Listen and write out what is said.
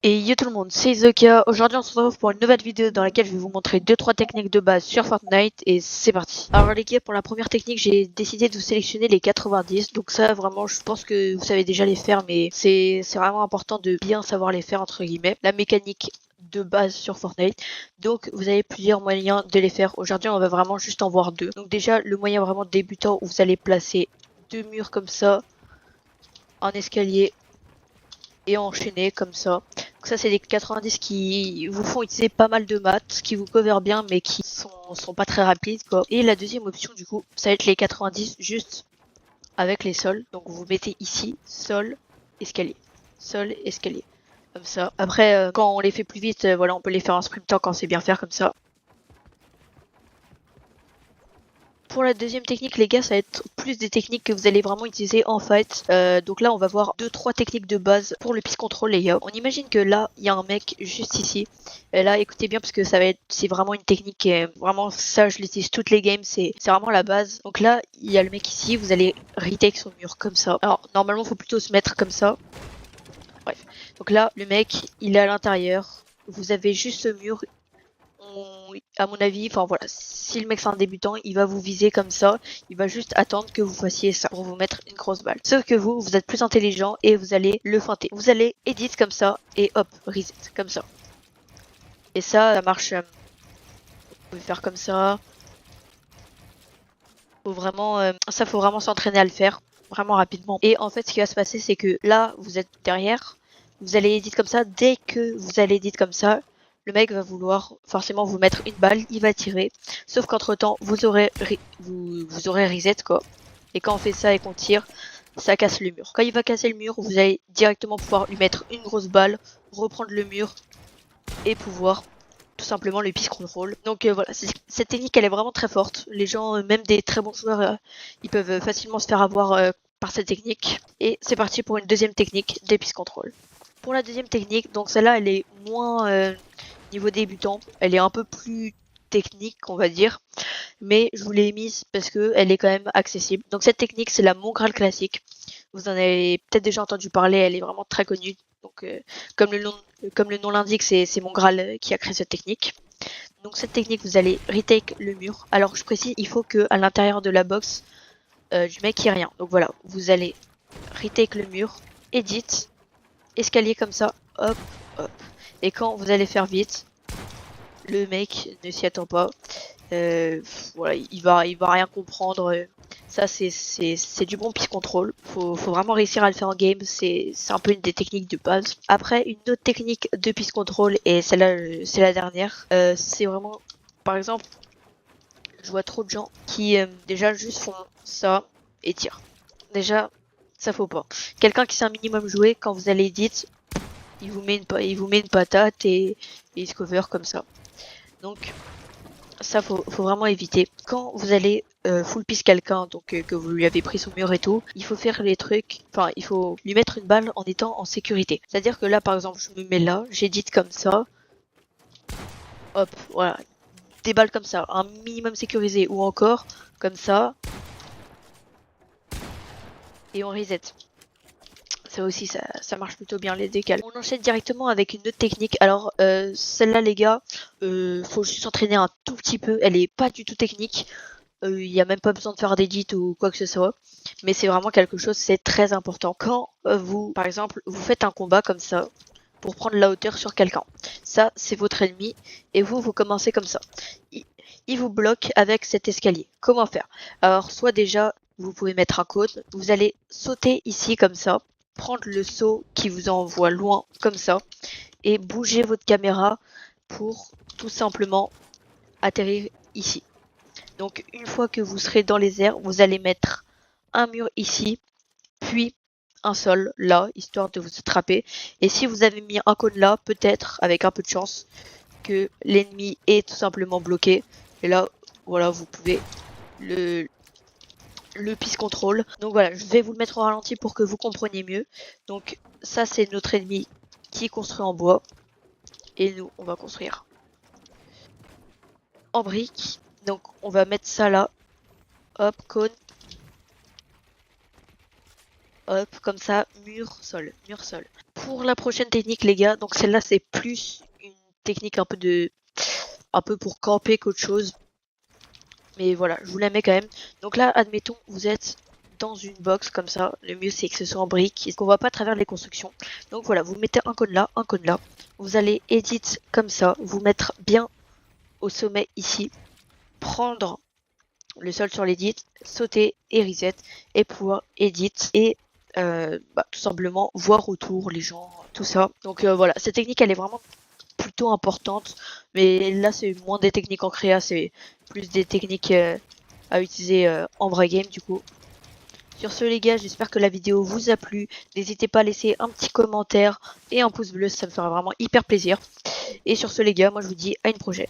Et yo tout le monde, c'est Izoka. Aujourd'hui on se retrouve pour une nouvelle vidéo dans laquelle je vais vous montrer 2-3 techniques de base sur Fortnite et c'est parti. Alors les gars, pour la première technique j'ai décidé de vous sélectionner les 90. Donc ça vraiment je pense que vous savez déjà les faire, mais c'est vraiment important de bien savoir les faire entre guillemets. La mécanique de base sur Fortnite. Donc vous avez plusieurs moyens de les faire. Aujourd'hui on va vraiment juste en voir deux. Donc déjà le moyen vraiment débutant où vous allez placer deux murs comme ça, un escalier et enchaîner comme ça. Donc ça c'est des 90 qui vous font utiliser pas mal de maths, qui vous cover bien mais qui sont pas très rapides quoi. Et la deuxième option du coup, ça va être les 90 juste avec les sols. Donc vous mettez ici sol, escalier, sol, escalier. Comme ça. Après quand on les fait plus vite, voilà, on peut les faire en sprintant quand c'est bien faire comme ça. Pour la deuxième technique les gars, ça va être plus des techniques que vous allez vraiment utiliser en fight. Donc là on va voir 2-3 techniques de base pour le peace control les gars. On imagine que là il y a un mec juste ici. Et là écoutez bien parce que c'est vraiment une technique qui est vraiment ça, je l'utilise toutes les games, c'est vraiment la base. Donc là il y a le mec ici, vous allez retake son mur comme ça. Alors normalement faut plutôt se mettre comme ça. Bref. Donc là le mec il est à l'intérieur. Vous avez juste ce mur, à mon avis, enfin voilà, si le mec c'est un débutant, il va vous viser comme ça, il va juste attendre que vous fassiez ça pour vous mettre une grosse balle. Sauf que vous êtes plus intelligent et vous allez le feinter. Vous allez edit comme ça et hop, reset comme ça. Et ça marche. Vous pouvez faire comme ça. Faut vraiment s'entraîner à le faire, vraiment rapidement. Et en fait, ce qui va se passer, c'est que là, vous êtes derrière, vous allez edit comme ça. Dès que vous allez edit comme ça, le mec va vouloir forcément vous mettre une balle, il va tirer. Sauf qu'entre temps, vous aurez reset quoi. Et quand on fait ça et qu'on tire, ça casse le mur. Quand il va casser le mur, vous allez directement pouvoir lui mettre une grosse balle, reprendre le mur et pouvoir tout simplement le peace control. Donc voilà, cette technique elle est vraiment très forte. Les gens, même des très bons joueurs, ils peuvent facilement se faire avoir par cette technique. Et c'est parti pour une deuxième technique des peace control. Pour la deuxième technique, donc celle-là elle est moins niveau débutant, elle est un peu plus technique on va dire, mais je vous l'ai mise parce que elle est quand même accessible. Donc cette technique c'est la Mongral classique. Vous en avez peut-être déjà entendu parler, elle est vraiment très connue. Donc comme le nom l'indique, c'est Mongral qui a créé cette technique. Donc cette technique, vous allez retake le mur. Alors je précise, il faut que à l'intérieur de la box du mec il n'y ait rien. Donc voilà, vous allez retake le mur, edit, escalier comme ça, hop, hop. Et quand vous allez faire vite, le mec ne s'y attend pas. Voilà, il va rien comprendre. Ça c'est du bon peace control. Faut vraiment réussir à le faire en game. C'est un peu une des techniques de base. Après une autre technique de peace control et celle-là c'est la dernière. C'est vraiment par exemple je vois trop de gens qui déjà juste font ça et tirent. Déjà ça faut pas. Quelqu'un qui sait un minimum jouer quand vous allez edit, il vous met une patate et il se cover comme ça. Donc ça faut vraiment éviter. Quand vous allez full piece quelqu'un, donc que vous lui avez pris son mur et tout, il faut faire les trucs, enfin il faut lui mettre une balle en étant en sécurité. C'est-à-dire que là par exemple je me mets là, j'édite comme ça, hop, voilà, des balles comme ça, un minimum sécurisé ou encore comme ça, et on reset. Ça aussi ça marche plutôt bien les décals. On enchaîne directement avec une autre technique. Alors celle-là les gars, faut juste s'entraîner un tout petit peu, elle est pas du tout technique. Il n'y a même pas besoin de faire d'édit ou quoi que ce soit, mais c'est vraiment quelque chose, c'est très important. Quand vous, par exemple, vous faites un combat comme ça, pour prendre la hauteur sur quelqu'un, ça c'est votre ennemi, et vous commencez comme ça. Il vous bloque avec cet escalier. Comment faire? Alors soit déjà, vous pouvez mettre un cône, vous allez sauter ici comme ça, prendre le saut qui vous envoie loin comme ça, et bouger votre caméra pour tout simplement atterrir ici. Donc une fois que vous serez dans les airs, vous allez mettre un mur ici, puis un sol là, histoire de vous attraper. Et si vous avez mis un cône là, peut-être, avec un peu de chance, que l'ennemi est tout simplement bloqué. Et là, voilà, vous pouvez le peace control. Donc voilà, je vais vous le mettre au ralenti pour que vous compreniez mieux. Donc ça, c'est notre ennemi qui est construit en bois. Et nous, on va construire en briques. Donc on va mettre ça là. Hop, cône. Hop, comme ça, mur, sol, mur, sol. pour la prochaine technique les gars, donc celle-là c'est plus une technique un peu pour camper qu'autre chose. Mais voilà, je vous la mets quand même. Donc là, admettons, vous êtes dans une box comme ça. Le mieux c'est que ce soit en briques et qu'on voit pas à travers les constructions. Donc voilà, vous mettez un cône là, un cône là. Vous allez edit comme ça, vous mettre bien au sommet ici, prendre le sol sur l'edit, sauter et reset et pouvoir edit et tout simplement voir autour les gens, tout ça. Donc voilà, cette technique elle est vraiment plutôt importante, mais là c'est moins des techniques en créa, c'est plus des techniques à utiliser en vrai game du coup. Sur ce les gars, j'espère que la vidéo vous a plu. N'hésitez pas à laisser un petit commentaire et un pouce bleu, ça me fera vraiment hyper plaisir. Et sur ce les gars, moi je vous dis à une prochaine.